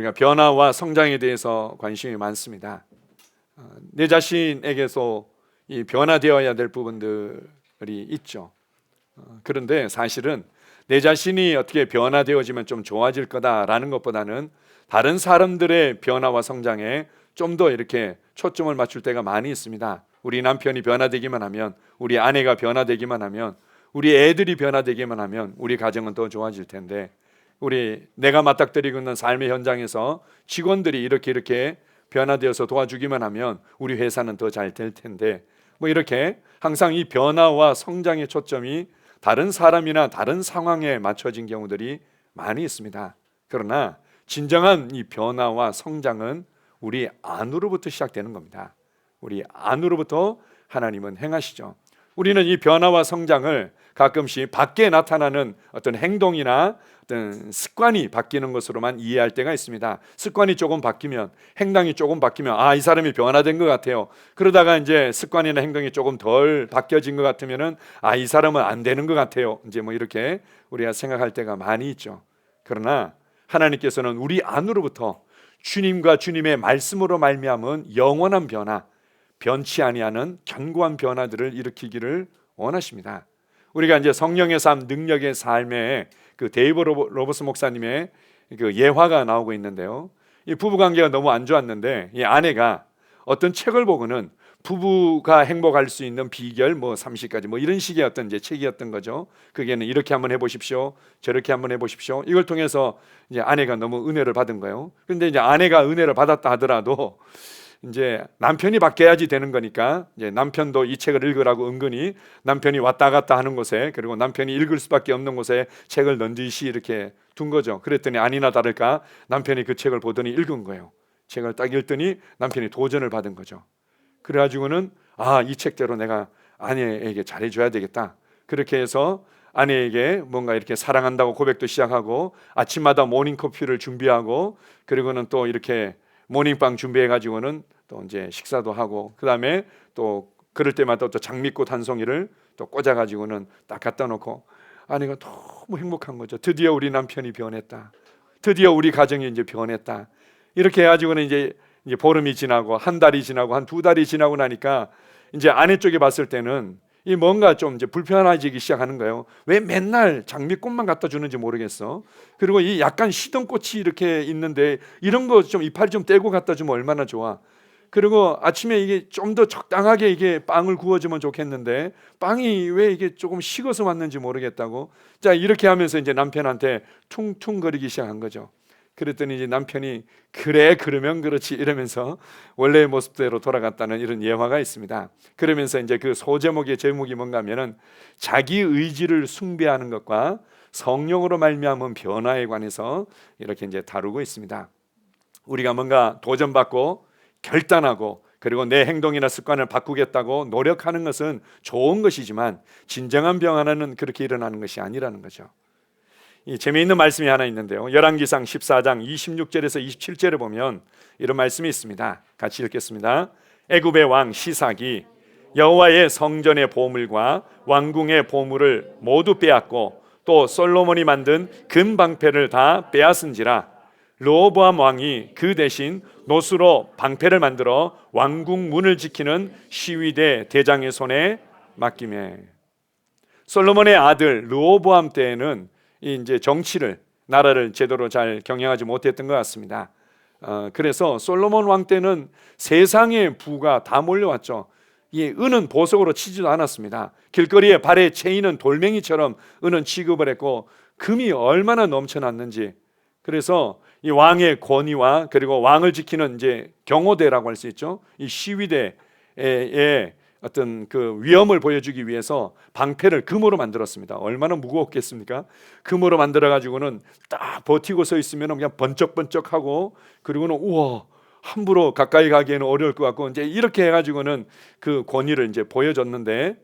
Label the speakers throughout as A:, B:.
A: 우리가 변화와 성장에 대해서 관심이 많습니다. 내 자신에게서 이 변화되어야 될 부분들이 있죠. 그런데 사실은 내 자신이 어떻게 변화되어지면 좀 좋아질 거다라는 것보다는 다른 사람들의 변화와 성장에 좀 더 이렇게 초점을 맞출 때가 많이 있습니다. 우리 남편이 변화되기만 하면, 우리 아내가 변화되기만 하면, 우리 애들이 변화되기만 하면 우리 가정은 더 좋아질 텐데, 내가 맞닥뜨리고 있는 삶의 현장에서 직원들이 이렇게 변화되어서 도와주기만 하면 우리 회사는 더 잘 될 텐데, 이렇게 항상 이 변화와 성장의 초점이 다른 사람이나 다른 상황에 맞춰진 경우들이 많이 있습니다. 그러나 진정한 이 변화와 성장은 우리 안으로부터 시작되는 겁니다. 우리 안으로부터 하나님은 행하시죠. 우리는 이 변화와 성장을 가끔씩 밖에 나타나는 어떤 행동이나 어떤 습관이 바뀌는 것으로만 이해할 때가 있습니다. 습관이 조금 바뀌면, 행동이 조금 바뀌면 이 사람이 변화된 것 같아요. 그러다가 이제 습관이나 행동이 조금 덜 바뀌어진 것 같으면은 이 사람은 안 되는 것 같아요. 이제 이렇게 우리가 생각할 때가 많이 있죠. 그러나 하나님께서는 우리 안으로부터 주님과 주님의 말씀으로 말미암은 영원한 변화, 변치 아니하는 견고한 변화들을 일으키기를 원하십니다. 우리가 이제 성령의 삶, 능력의 삶에 그 데이브 로버스 목사님의 그 예화가 나오고 있는데요. 이 부부 관계가 너무 안 좋았는데 이 아내가 어떤 책을 보고는 부부가 행복할 수 있는 비결 30가지 이런 식의 어떤 이제 책이었던 거죠. 그게는 이렇게 한번 해보십시오, 저렇게 한번 해보십시오. 이걸 통해서 이제 아내가 너무 은혜를 받은 거예요. 그런데 이제 아내가 은혜를 받았다 하더라도 이제 남편이 바뀌어야지 되는 거니까 이제 남편도 이 책을 읽으라고 은근히 남편이 왔다 갔다 하는 곳에, 그리고 남편이 읽을 수밖에 없는 곳에 책을 넌지시 이렇게 둔 거죠. 그랬더니 아니나 다를까 남편이 그 책을 보더니 읽은 거예요. 책을 딱 읽더니 남편이 도전을 받은 거죠. 그래가지고는 이 책대로 내가 아내에게 잘해줘야 되겠다. 그렇게 해서 아내에게 뭔가 이렇게 사랑한다고 고백도 시작하고, 아침마다 모닝커피를 준비하고, 그리고는 또 이렇게 모닝빵 준비해가지고는 또 이제 식사도 하고, 그 다음에 또 그럴 때마다 또 장미꽃 한 송이를 또 꽂아가지고는 딱 갖다 놓고, 아내가 너무 행복한 거죠. 드디어 우리 남편이 변했다. 드디어 우리 가정이 이제 변했다. 이렇게 해가지고는 이제 보름이 지나고 한 달이 지나고 한 2달이 지나고 나니까 이제 아내 쪽에 봤을 때는 이 뭔가 좀 이제 불편해지기 시작하는 거예요. 왜 맨날 장미꽃만 갖다 주는지 모르겠어. 그리고 이 약간 시든 꽃이 이렇게 있는데 이런 거 좀 이파리 좀 떼고 갖다 주면 얼마나 좋아. 그리고 아침에 이게 좀 더 적당하게 이게 빵을 구워주면 좋겠는데 빵이 왜 이게 조금 식어서 왔는지 모르겠다고. 자, 이렇게 하면서 이제 남편한테 퉁퉁거리기 시작한 거죠. 그랬더니 이제 남편이 그래 그러면 그렇지 이러면서 원래의 모습대로 돌아갔다는 이런 예화가 있습니다. 그러면서 이제 그 소제목의 제목이 뭔가 하면은 자기 의지를 숭배하는 것과 성령으로 말미암은 변화에 관해서 이렇게 이제 다루고 있습니다. 우리가 뭔가 도전받고 결단하고 그리고 내 행동이나 습관을 바꾸겠다고 노력하는 것은 좋은 것이지만 진정한 변화는 그렇게 일어나는 것이 아니라는 거죠. 이 재미있는 말씀이 하나 있는데요. 열왕기상 14장 26절에서 27절에 보면 이런 말씀이 있습니다. 같이 읽겠습니다. 애굽의 왕 시삭이 여호와의 성전의 보물과 왕궁의 보물을 모두 빼앗고 또 솔로몬이 만든 금 방패를 다 빼앗은지라 르호보암 왕이 그 대신 노수로 방패를 만들어 왕궁 문을 지키는 시위대 대장의 손에 맡기매. 솔로몬의 아들 르호보암 때에는 이제 정치를, 나라를 제대로 잘 경영하지 못했던 것 같습니다. 그래서 솔로몬 왕 때는 세상의 부가 다 몰려왔죠. 이 은은 보석으로 치지도 않았습니다. 길거리에 발에 채이는 돌멩이처럼 은은 취급을 했고 금이 얼마나 넘쳐났는지. 그래서 이 왕의 권위와 그리고 왕을 지키는 이제 경호대라고 할 수 있죠. 이 시위대의 어떤 그 위험을 보여주기 위해서 방패를 금으로 만들었습니다. 얼마나 무거웠겠습니까? 금으로 만들어 가지고는 딱 버티고 서 있으면 그냥 번쩍번쩍하고, 그리고는 우와 함부로 가까이 가기에는 어려울 것 같고, 이제 이렇게 해가지고는 그 권위를 이제 보여줬는데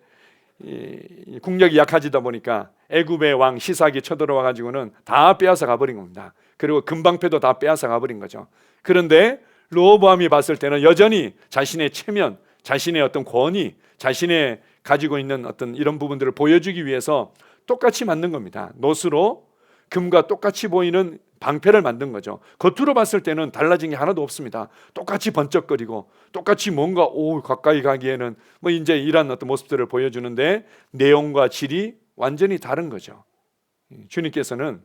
A: 이 국력이 약해지다 보니까 애굽의 왕 시삭이 쳐들어와 가지고는 다 빼앗아 가버린 겁니다. 그리고 금방패도 다 빼앗아 가버린 거죠. 그런데 르호보암이 봤을 때는 여전히 자신의 체면, 자신의 어떤 권위, 자신의 가지고 있는 어떤 이런 부분들을 보여주기 위해서 똑같이 만든 겁니다. 노수로 금과 똑같이 보이는 방패를 만든 거죠. 겉으로 봤을 때는 달라진 게 하나도 없습니다. 똑같이 번쩍거리고 똑같이 뭔가 가까이 가기에는 뭐 이제 이런 어떤 모습들을 보여주는데 내용과 질이 완전히 다른 거죠. 주님께서는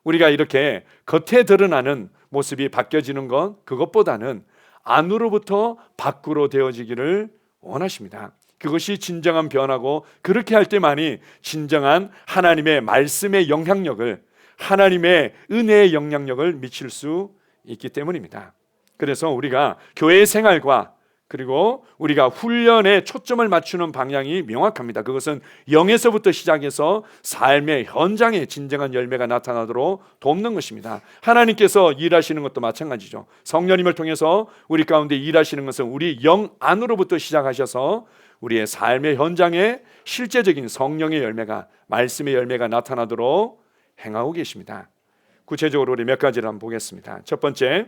A: 우리가 이렇게 겉에 드러나는 모습이 바뀌어지는 것, 그것보다는 안으로부터 밖으로 되어지기를 원하십니다. 그것이 진정한 변화고, 그렇게 할 때만이 진정한 하나님의 말씀의 영향력을, 하나님의 은혜의 영향력을 미칠 수 있기 때문입니다. 그래서 우리가 교회 생활과 그리고 우리가 훈련에 초점을 맞추는 방향이 명확합니다. 그것은 영에서부터 시작해서 삶의 현장에 진정한 열매가 나타나도록 돕는 것입니다. 하나님께서 일하시는 것도 마찬가지죠. 성령님을 통해서 우리 가운데 일하시는 것은 우리 영 안으로부터 시작하셔서 우리의 삶의 현장에 실제적인 성령의 열매가, 말씀의 열매가 나타나도록 행하고 계십니다. 구체적으로 우리 몇 가지를 한번 보겠습니다. 첫 번째,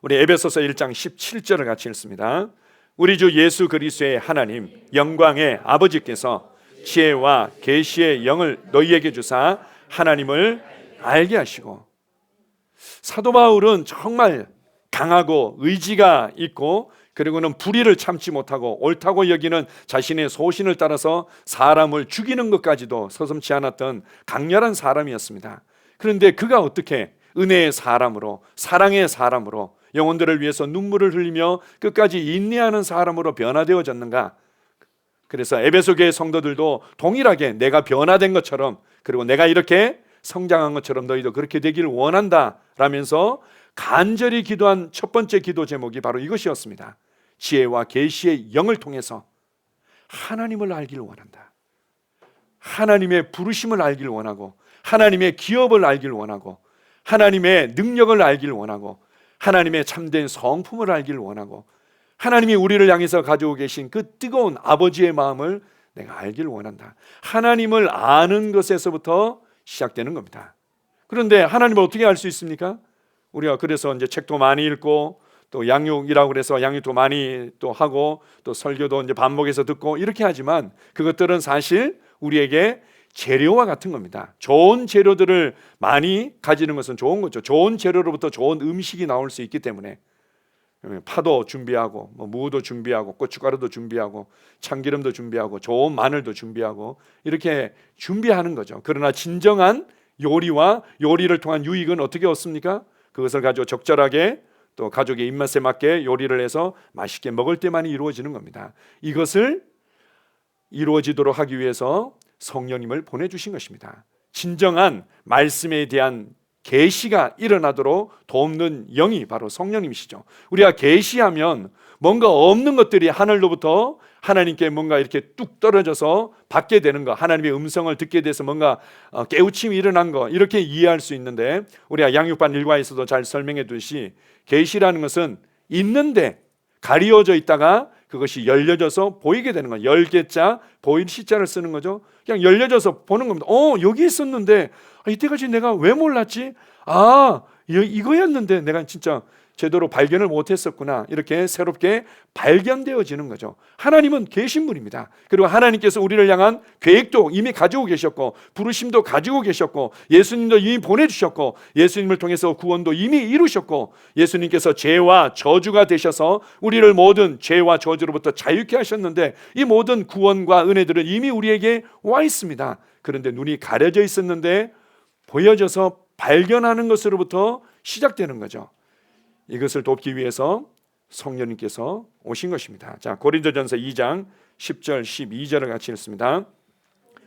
A: 우리 에베소서 1장 17절을 같이 읽습니다. 우리 주 예수 그리스도의 하나님 영광의 아버지께서 지혜와 계시의 영을 너희에게 주사 하나님을 알게 하시고. 사도 바울은 정말 강하고 의지가 있고, 그리고는 불의를 참지 못하고 옳다고 여기는 자신의 소신을 따라서 사람을 죽이는 것까지도 서슴지 않았던 강렬한 사람이었습니다. 그런데 그가 어떻게 은혜의 사람으로, 사랑의 사람으로, 영혼들을 위해서 눈물을 흘리며 끝까지 인내하는 사람으로 변화되어졌는가? 그래서 에베소 교회 성도들도 동일하게 내가 변화된 것처럼, 그리고 내가 이렇게 성장한 것처럼 너희도 그렇게 되기를 원한다 라면서 간절히 기도한 첫 번째 기도 제목이 바로 이것이었습니다. 지혜와 계시의 영을 통해서 하나님을 알기를 원한다. 하나님의 부르심을 알기를 원하고, 하나님의 기업을 알기를 원하고, 하나님의 능력을 알기를 원하고, 하나님의 참된 성품을 알기를 원하고, 하나님이 우리를 향해서 가지고 계신 그 뜨거운 아버지의 마음을 내가 알기를 원한다. 하나님을 아는 것에서부터 시작되는 겁니다. 그런데 하나님을 어떻게 알 수 있습니까? 우리가 그래서 이제 책도 많이 읽고, 또 양육이라고 그래서 양육도 많이 또 하고, 또 설교도 이제 반복해서 듣고 이렇게 하지만, 그것들은 사실 우리에게 재료와 같은 겁니다. 좋은 재료들을 많이 가지는 것은 좋은 거죠. 좋은 재료로부터 좋은 음식이 나올 수 있기 때문에 파도 준비하고, 무도 준비하고, 고춧가루도 준비하고, 참기름도 준비하고, 좋은 마늘도 준비하고, 이렇게 준비하는 거죠. 그러나 진정한 요리와 요리를 통한 유익은 어떻게 얻습니까? 그것을 가지고 적절하게 또 가족의 입맛에 맞게 요리를 해서 맛있게 먹을 때만이 이루어지는 겁니다. 이것을 이루어지도록 하기 위해서 성령님을 보내주신 것입니다. 진정한 말씀에 대한 계시가 일어나도록 돕는 영이 바로 성령님이시죠. 우리가 계시하면 뭔가 없는 것들이 하늘로부터 하나님께 뭔가 이렇게 뚝 떨어져서 받게 되는 거, 하나님의 음성을 듣게 돼서 뭔가 깨우침이 일어난 거, 이렇게 이해할 수 있는데, 우리가 양육반 일과에서도 잘 설명해 두듯이 계시라는 것은 있는데 가리워져 있다가 그것이 열려져서 보이게 되는 거예요. 열개자 보일 시자를 쓰는 거죠. 그냥 열려져서 보는 겁니다. 여기 있었는데 이때까지 내가 왜 몰랐지? 이거였는데 내가 진짜 제대로 발견을 못했었구나. 이렇게 새롭게 발견되어지는 거죠. 하나님은 계신 분입니다. 그리고 하나님께서 우리를 향한 계획도 이미 가지고 계셨고, 부르심도 가지고 계셨고, 예수님도 이미 보내주셨고, 예수님을 통해서 구원도 이미 이루셨고, 예수님께서 죄와 저주가 되셔서 우리를 모든 죄와 저주로부터 자유케 하셨는데, 이 모든 구원과 은혜들은 이미 우리에게 와 있습니다. 그런데 눈이 가려져 있었는데 보여져서 발견하는 것으로부터 시작되는 거죠. 이것을 돕기 위해서 성령님께서 오신 것입니다. 자, 고린도전서 2장 10절 12절을 같이 읽습니다.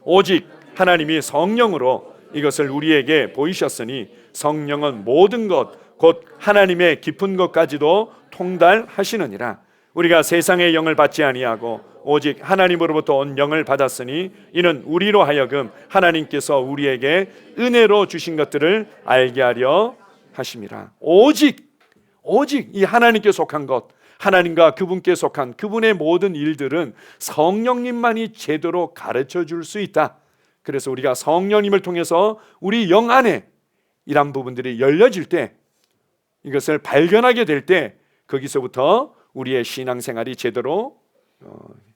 A: 오직 하나님이 성령으로 이것을 우리에게 보이셨으니 성령은 모든 것 곧 하나님의 깊은 것까지도 통달하시느니라. 우리가 세상의 영을 받지 아니하고 오직 하나님으로부터 온 영을 받았으니 이는 우리로 하여금 하나님께서 우리에게 은혜로 주신 것들을 알게 하려 하심이라. 오직 이 하나님께 속한 것, 하나님과 그분께 속한 그분의 모든 일들은 성령님만이 제대로 가르쳐 줄 수 있다. 그래서 우리가 성령님을 통해서 우리 영 안에 이런 부분들이 열려질 때, 이것을 발견하게 될 때, 거기서부터 우리의 신앙생활이 제대로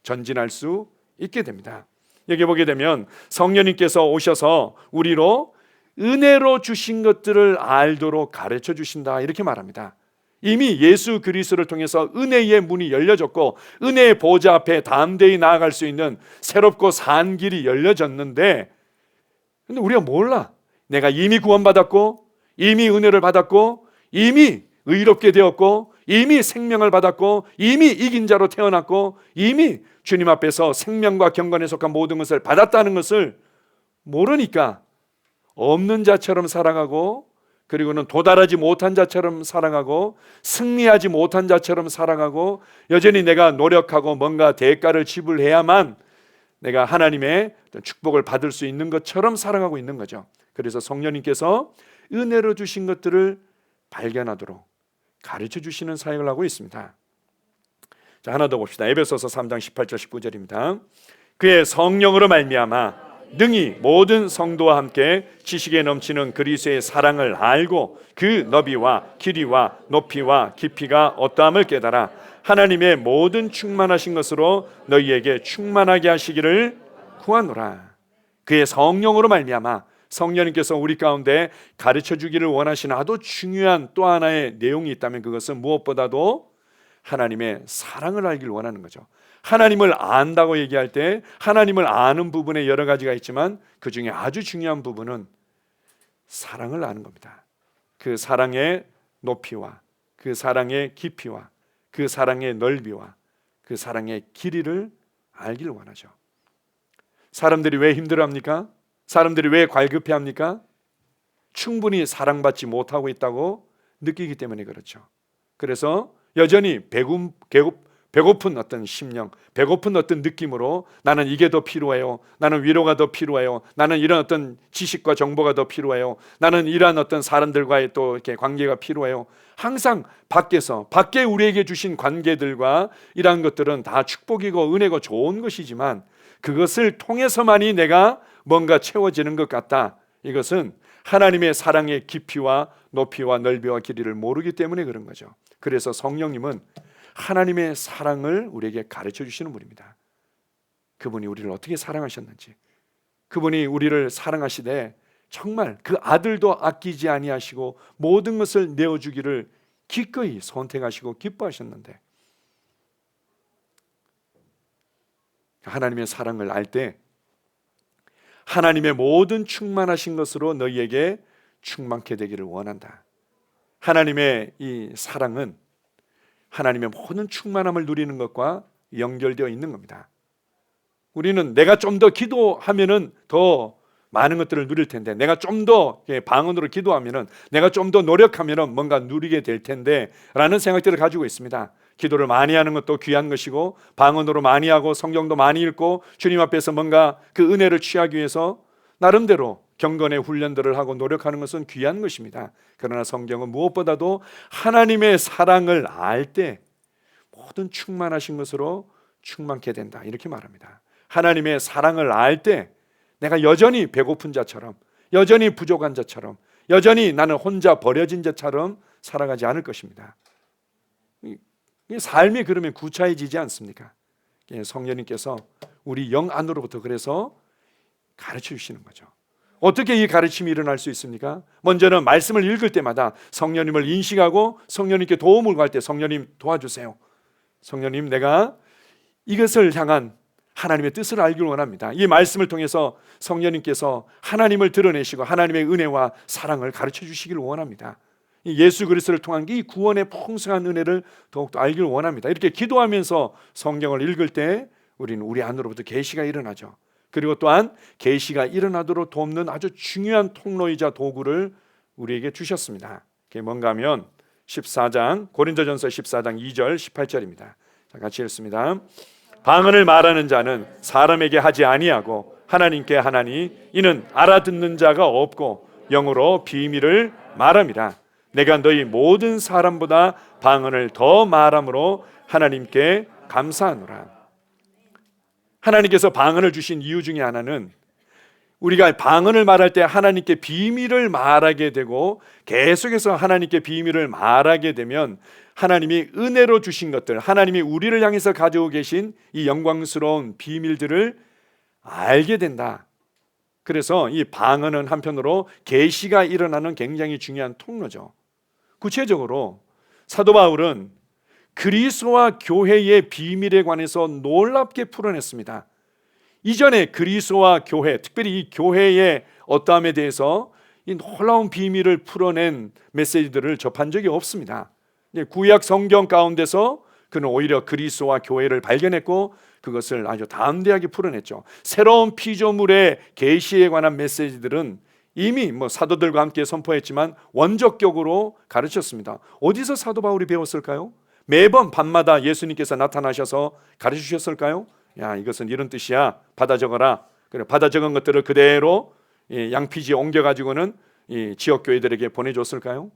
A: 전진할 수 있게 됩니다. 여기 보게 되면 성령님께서 오셔서 우리로 은혜로 주신 것들을 알도록 가르쳐 주신다, 이렇게 말합니다. 이미 예수 그리스도를 통해서 은혜의 문이 열려졌고 은혜의 보좌 앞에 담대히 나아갈 수 있는 새롭고 산 길이 열려졌는데, 근데 우리가 몰라. 내가 이미 구원받았고 이미 은혜를 받았고 이미 의롭게 되었고 이미 생명을 받았고 이미 이긴 자로 태어났고 이미 주님 앞에서 생명과 경건에 속한 모든 것을 받았다는 것을 모르니까 없는 자처럼 살아가고, 그리고는 도달하지 못한 자처럼 살아가고, 승리하지 못한 자처럼 살아가고, 여전히 내가 노력하고 뭔가 대가를 지불해야만 내가 하나님의 축복을 받을 수 있는 것처럼 살아가고 있는 거죠. 그래서 성령님께서 은혜로 주신 것들을 발견하도록 가르쳐 주시는 사역을 하고 있습니다. 자, 하나 더 봅시다. 에베소서 3장 18절 19절입니다. 그의 성령으로 말미암아 능히 모든 성도와 함께 지식에 넘치는 그리스도의 사랑을 알고 그 너비와 길이와 높이와 깊이가 어떠함을 깨달아 하나님의 모든 충만하신 것으로 너희에게 충만하게 하시기를 구하노라. 그의 성령으로 말미암아, 성령님께서 우리 가운데 가르쳐 주기를 원하시는 아주 중요한 또 하나의 내용이 있다면 그것은 무엇보다도 하나님의 사랑을 알기를 원하는 거죠. 하나님을 안다고 얘기할 때 하나님을 아는 부분에 여러 가지가 있지만 그 중에 아주 중요한 부분은 사랑을 아는 겁니다. 그 사랑의 높이와 그 사랑의 깊이와 그 사랑의 넓이와 그 사랑의 길이를 알기를 원하죠. 사람들이 왜 힘들어합니까? 사람들이 왜 갈급해합니까? 충분히 사랑받지 못하고 있다고 느끼기 때문에 그렇죠. 그래서 여전히 배고픈 어떤 심령, 배고픈 어떤 느낌으로 나는 이게 더 필요해요, 나는 위로가 더 필요해요, 나는 이런 어떤 지식과 정보가 더 필요해요, 나는 이러한 어떤 사람들과의 또 이렇게 관계가 필요해요. 항상 밖에 우리에게 주신 관계들과 이러한 것들은 다 축복이고 은혜고 좋은 것이지만 그것을 통해서만이 내가 뭔가 채워지는 것 같다. 이것은 하나님의 사랑의 깊이와 높이와 넓이와 길이를 모르기 때문에 그런 거죠. 그래서 성령님은 하나님의 사랑을 우리에게 가르쳐 주시는 분입니다. 그분이 우리를 어떻게 사랑하셨는지, 그분이 우리를 사랑하시되 정말 그 아들도 아끼지 아니하시고 모든 것을 내어주기를 기꺼이 선택하시고 기뻐하셨는데, 하나님의 사랑을 알 때 하나님의 모든 충만하신 것으로 너희에게 충만케 되기를 원한다. 하나님의 이 사랑은 하나님의 모든 충만함을 누리는 것과 연결되어 있는 겁니다. 우리는 내가 좀 더 기도하면은 더 많은 것들을 누릴 텐데, 내가 좀 더 방언으로 기도하면은, 내가 좀 더 노력하면은 뭔가 누리게 될 텐데 라는 생각들을 가지고 있습니다. 기도를 많이 하는 것도 귀한 것이고, 방언으로 많이 하고 성경도 많이 읽고 주님 앞에서 뭔가 그 은혜를 취하기 위해서 나름대로 경건의 훈련들을 하고 노력하는 것은 귀한 것입니다. 그러나 성경은 무엇보다도 하나님의 사랑을 알 때 모든 충만하신 것으로 충만케 된다, 이렇게 말합니다. 하나님의 사랑을 알 때 내가 여전히 배고픈 자처럼, 여전히 부족한 자처럼, 여전히 나는 혼자 버려진 자처럼 살아가지 않을 것입니다. 삶이 그러면 구차해지지 않습니까? 성령님께서 우리 영 안으로부터 그래서 가르쳐 주시는 거죠. 어떻게 이 가르침이 일어날 수 있습니까? 먼저는 말씀을 읽을 때마다 성령님을 인식하고 성령님께 도움을 구할 때, 성령님 도와주세요, 성령님 내가 이것을 향한 하나님의 뜻을 알기를 원합니다. 이 말씀을 통해서 성령님께서 하나님을 드러내시고 하나님의 은혜와 사랑을 가르쳐 주시기를 원합니다. 예수 그리스도를 통한 이 구원의 풍성한 은혜를 더욱더 알기를 원합니다. 이렇게 기도하면서 성경을 읽을 때 우리는 우리 안으로부터 계시가 일어나죠. 그리고 또한 계시가 일어나도록 돕는 아주 중요한 통로이자 도구를 우리에게 주셨습니다. 그게 뭔가 하면 14장 고린도전서 14장 2절 18절입니다. 자, 같이 읽습니다. 방언을 말하는 자는 사람에게 하지 아니하고 하나님께 하나니 이는 알아듣는 자가 없고 영으로 비밀을 말함이라. 내가 너희 모든 사람보다 방언을 더 말함으로 하나님께 감사하노라. 하나님께서 방언을 주신 이유 중에 하나는 우리가 방언을 말할 때 하나님께 비밀을 말하게 되고, 계속해서 하나님께 비밀을 말하게 되면 하나님이 은혜로 주신 것들, 하나님이 우리를 향해서 가지고 계신 이 영광스러운 비밀들을 알게 된다. 그래서 이 방언은 한편으로 계시가 일어나는 굉장히 중요한 통로죠. 구체적으로 사도 바울은 그리스도와 교회의 비밀에 관해서 놀랍게 풀어냈습니다. 이전에 그리스도와 교회, 특별히 이 교회의 어떠함에 대해서 이 놀라운 비밀을 풀어낸 메시지들을 접한 적이 없습니다. 구약 성경 가운데서 그는 오히려 그리스도와 교회를 발견했고 그것을 아주 담대하게 풀어냈죠. 새로운 피조물의 계시에 관한 메시지들은 이미 사도들과 함께 선포했지만 원적격으로 가르쳤습니다. 어디서 사도 바울이 배웠을까요? 매번 밤마다 예수님께서 나타나셔서 가르치셨을까요? 야, 이것은 이런 뜻이야, 받아 적어라. 그래, 받아 적은 것들을 그대로 양피지에 옮겨가지고는 이 지역 교회들에게 보내줬을까요?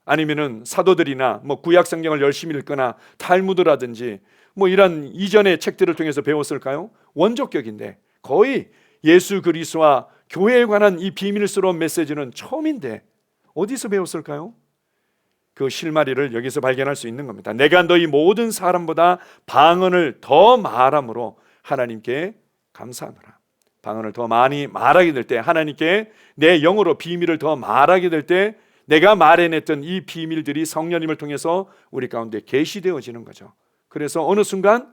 A: 아니면은 사도들이나 구약 성경을 열심히 읽거나 탈무드라든지 이런 이전의 책들을 통해서 배웠을까요? 원적격인데 거의 예수 그리스도와 교회에 관한 이 비밀스러운 메시지는 처음인데 어디서 배웠을까요? 그 실마리를 여기서 발견할 수 있는 겁니다. 내가 너희 모든 사람보다 방언을 더 말함으로 하나님께 감사하노라. 방언을 더 많이 말하게 될 때, 하나님께 내 영으로 비밀을 더 말하게 될 때 내가 말해냈던 이 비밀들이 성령님을 통해서 우리 가운데 계시되어지는 거죠. 그래서 어느 순간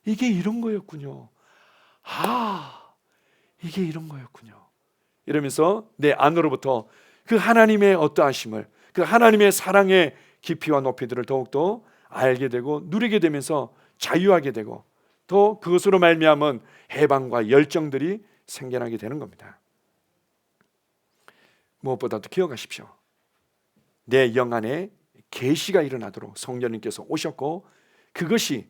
A: 이게 이런 거였군요. 이게 이런 거였군요. 이러면서 내 안으로부터 그 하나님의 어떠하심을, 그 하나님의 사랑의 깊이와 높이들을 더욱더 알게 되고 누리게 되면서 자유하게 되고 또 그것으로 말미암은 해방과 열정들이 생겨나게 되는 겁니다. 무엇보다도 기억하십시오. 내 영 안에 계시가 일어나도록 성령님께서 오셨고 그것이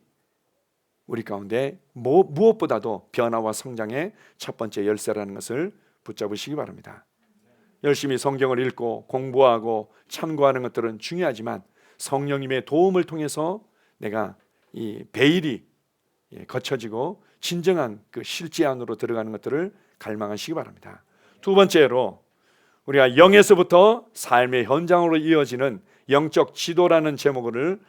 A: 우리 가운데 무엇보다도 변화와 성장의 첫 번째 열쇠라는 것을 붙잡으시기 바랍니다. 열심히 성경을 읽고 공부하고 참고하는 것들은 중요하지만 성령님의 도움을 통해서 내가 이 베일이 거쳐지고 진정한 그 실제 안으로 들어가는 것들을 갈망하시기 바랍니다. 두 번째로 우리가 영에서부터 삶의 현장으로 이어지는 영적 지도라는 제목을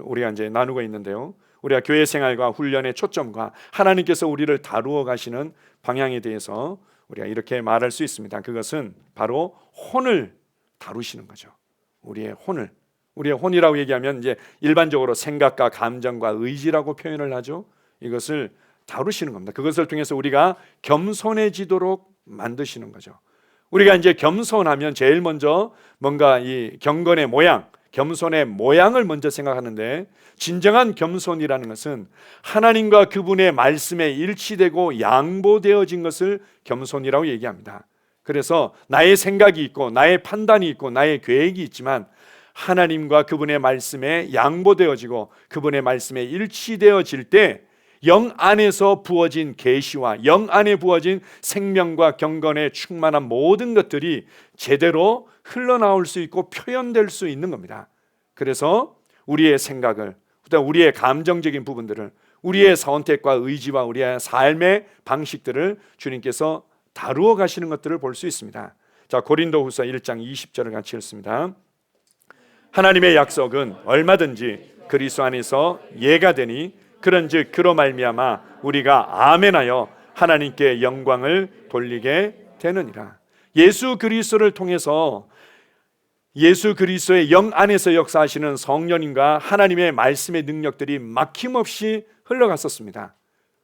A: 우리가 이제 나누고 있는데요. 우리가 교회 생활과 훈련의 초점과 하나님께서 우리를 다루어 가시는 방향에 대해서 우리가 이렇게 말할 수 있습니다. 그것은 바로 혼을 다루시는 거죠. 우리의 혼을. 우리의 혼이라고 얘기하면 이제 일반적으로 생각과 감정과 의지라고 표현을 하죠. 이것을 다루시는 겁니다. 그것을 통해서 우리가 겸손해지도록 만드시는 거죠. 우리가 이제 겸손하면 제일 먼저 뭔가 이 경건의 모양, 겸손의 모양을 먼저 생각하는데 진정한 겸손이라는 것은 하나님과 그분의 말씀에 일치되고 양보되어진 것을 겸손이라고 얘기합니다. 그래서 나의 생각이 있고 나의 판단이 있고 나의 계획이 있지만 하나님과 그분의 말씀에 양보되어지고 그분의 말씀에 일치되어질 때 영 안에서 부어진 계시와 영 안에 부어진 생명과 경건에 충만한 모든 것들이 제대로 흘러나올 수 있고 표현될 수 있는 겁니다. 그래서 우리의 생각을, 우리의 감정적인 부분들을, 우리의 선택과 의지와 우리의 삶의 방식들을 주님께서 다루어 가시는 것들을 볼 수 있습니다. 자, 고린도후서 1장 20절을 같이 읽습니다. 하나님의 약속은 얼마든지 그리스도 안에서 예가 되니 그런즉 그로 말미암아 우리가 아멘하여 하나님께 영광을 돌리게 되느니라. 예수 그리스도를 통해서 예수 그리스도의 영 안에서 역사하시는 성령님과 하나님의 말씀의 능력들이 막힘없이 흘러갔었습니다.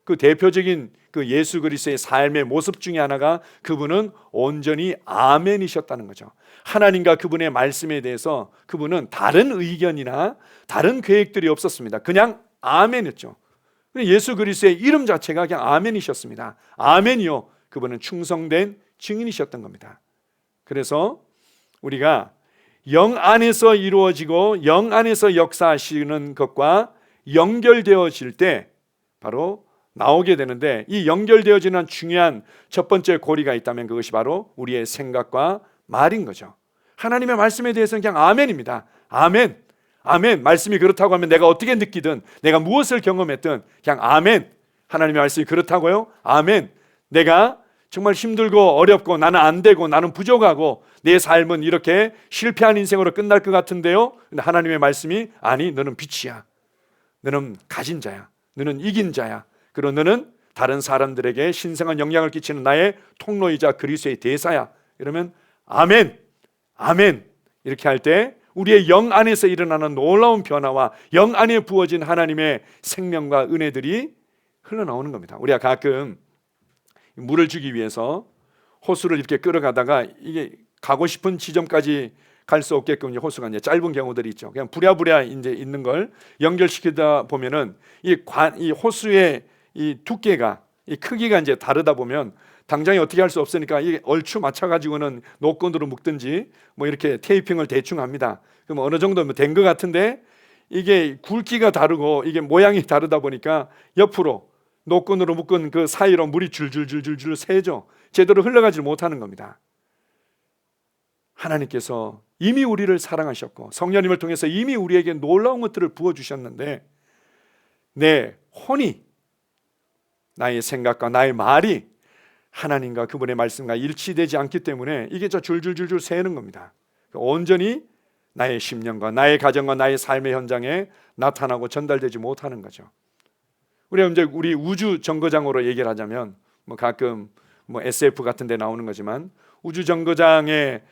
A: 그 대표적인 그 예수 그리스도의 삶의 모습 중에 하나가 그분은 온전히 아멘이셨다는 거죠. 하나님과 그분의 말씀에 대해서 그분은 다른 의견이나 다른 계획들이 없었습니다. 그냥 아멘이었죠. 예수 그리스도의 이름 자체가 그냥 아멘이셨습니다. 아멘이요. 그분은 충성된 증인이셨던 겁니다. 그래서 우리가 영 안에서 이루어지고 영 안에서 역사하시는 것과 연결되어질 때 바로 나오게 되는데 이 연결되어지는 중요한 첫 번째 고리가 있다면 그것이 바로 우리의 생각과 말인 거죠. 하나님의 말씀에 대해서는 그냥 아멘입니다. 아멘. 아멘. 말씀이 그렇다고 하면 내가 어떻게 느끼든 내가 무엇을 경험했든 그냥 아멘. 하나님의 말씀이 그렇다고요? 아멘. 내가 정말 힘들고 어렵고 나는 안 되고 나는 부족하고 내 삶은 이렇게 실패한 인생으로 끝날 것 같은데요. 근데 하나님의 말씀이 아니 너는 빛이야. 너는 가진 자야. 너는 이긴 자야. 그리고 너는 다른 사람들에게 신성한 영향을 끼치는 나의 통로이자 그리스도의 대사야. 이러면 아멘, 아멘 이렇게 할 때 우리의 영 안에서 일어나는 놀라운 변화와 영 안에 부어진 하나님의 생명과 은혜들이 흘러나오는 겁니다. 우리가 가끔 물을 주기 위해서 호수를 이렇게 끌어가다가 이게 가고 싶은 지점까지 갈 수 없게끔 호수가 이제 짧은 경우들이 있죠. 그냥 부랴부랴 이제 있는 걸 연결시키다 보면은 이 호수의 이 두께가, 이 크기가 이제 다르다 보면 당장에 어떻게 할 수 없으니까 이게 얼추 맞춰 가지고는 노끈으로 묶든지 뭐 이렇게 테이핑을 대충 합니다. 그럼 어느 정도 된 것 같은데 이게 굵기가 다르고 이게 모양이 다르다 보니까 옆으로 노끈으로 묶은 그 사이로 물이 줄줄줄줄줄 새죠. 제대로 흘러가지 못하는 겁니다. 하나님께서 이미 우리를 사랑하셨고 성령님을 통해서 이미 우리에게 놀라운 것들을 부어주셨는데 내 혼이, 나의 생각과 나의 말이 하나님과 그분의 말씀과 일치되지 않기 때문에 이게 저 줄줄줄줄 새는 겁니다. 온전히 나의 심령과 나의 가정과 나의 삶의 현장에 나타나고 전달되지 못하는 거죠. 우리가 이제 우리 우주 정거장으로 얘기를 하자면 뭐 가끔 뭐 SF 같은 데 나오는 거지만 우주 정거장에